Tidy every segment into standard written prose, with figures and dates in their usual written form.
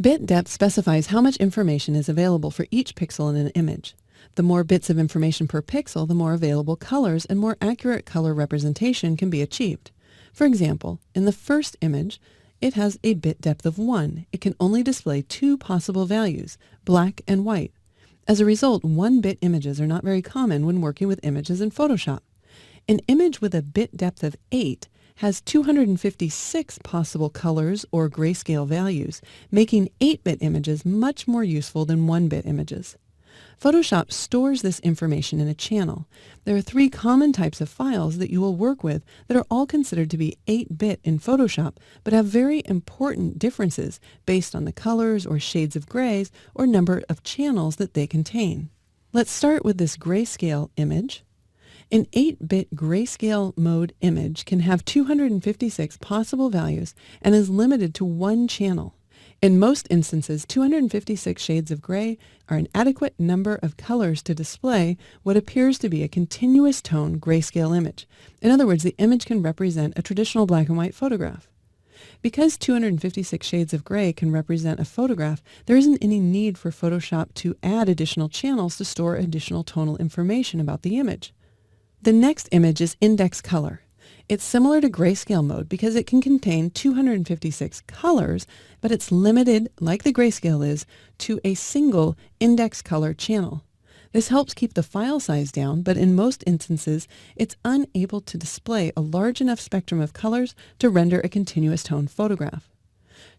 Bit depth specifies how much information is available for each pixel in an image. The more bits of information per pixel, the more available colors and more accurate color representation can be achieved. For example, in the first image, it has a bit depth of 1. It can only display 2 possible values, black and white. As a result, 1-bit images are not very common when working with images in Photoshop. An image with a bit depth of 8 has 256 possible colors or grayscale values, making 8-bit images much more useful than 1-bit images. Photoshop stores this information in a channel. There are 3 common types of files that you will work with that are all considered to be 8-bit in Photoshop, but have very important differences based on the colors or shades of grays or number of channels that they contain. Let's start with this grayscale image. An 8-bit grayscale mode image can have 256 possible values and is limited to 1 channel. In most instances, 256 shades of gray are an adequate number of colors to display what appears to be a continuous tone grayscale image. In other words, the image can represent a traditional black and white photograph. Because 256 shades of gray can represent a photograph, there isn't any need for Photoshop to add additional channels to store additional tonal information about the image. The next image is index color. It's similar to grayscale mode because it can contain 256 colors, but it's limited, like the grayscale is, to a single index color channel. This helps keep the file size down, but in most instances, it's unable to display a large enough spectrum of colors to render a continuous tone photograph.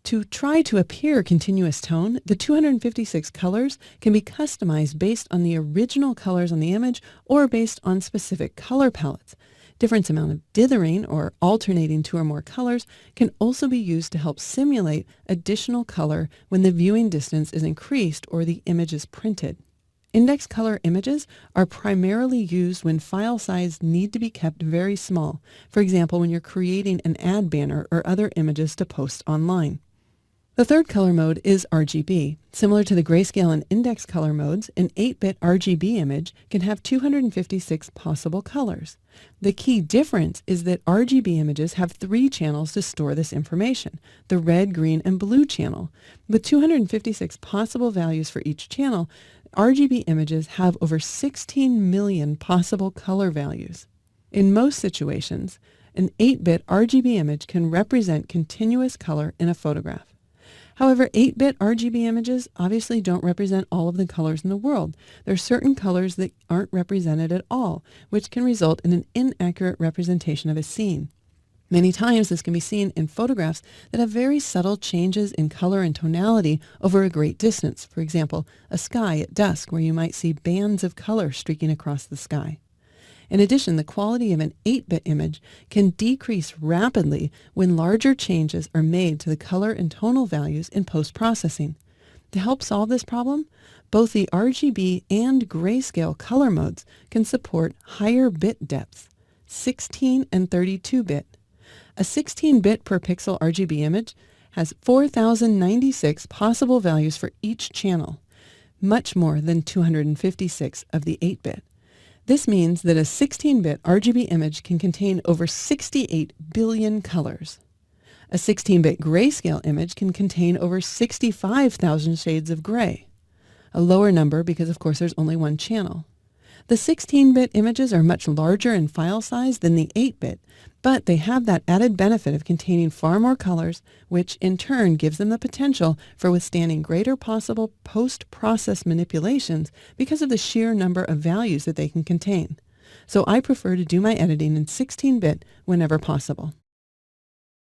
To try to appear continuous tone, the 256 colors can be customized based on the original colors on the image or based on specific color palettes. Different amount of dithering or alternating 2 or more colors can also be used to help simulate additional color when the viewing distance is increased or the image is printed. Index color images are primarily used when file size need to be kept very small, for example when you're creating an ad banner or other images to post online. The third color mode is RGB. Similar to the grayscale and index color modes, an 8-bit RGB image can have 256 possible colors. The key difference is that RGB images have 3 channels to store this information, the red, green, and blue channel. With 256 possible values for each channel, RGB images have over 16 million possible color values. In most situations, an 8-bit RGB image can represent continuous color in a photograph. However, 8-bit RGB images obviously don't represent all of the colors in the world. There are certain colors that aren't represented at all, which can result in an inaccurate representation of a scene. Many times this can be seen in photographs that have very subtle changes in color and tonality over a great distance. For example, a sky at dusk where you might see bands of color streaking across the sky. In addition, the quality of an 8-bit image can decrease rapidly when larger changes are made to the color and tonal values in post-processing. To help solve this problem, both the RGB and grayscale color modes can support higher bit depths, 16 and 32-bit. A 16-bit per pixel RGB image has 4,096 possible values for each channel, much more than 256 of the 8-bit. This means that a 16-bit RGB image can contain over 68 billion colors. A 16-bit grayscale image can contain over 65,000 shades of gray, a lower number because of course there's only 1 channel. The 16-bit images are much larger in file size than the 8-bit, but they have that added benefit of containing far more colors, which in turn gives them the potential for withstanding greater possible post-process manipulations because of the sheer number of values that they can contain. So I prefer to do my editing in 16-bit whenever possible.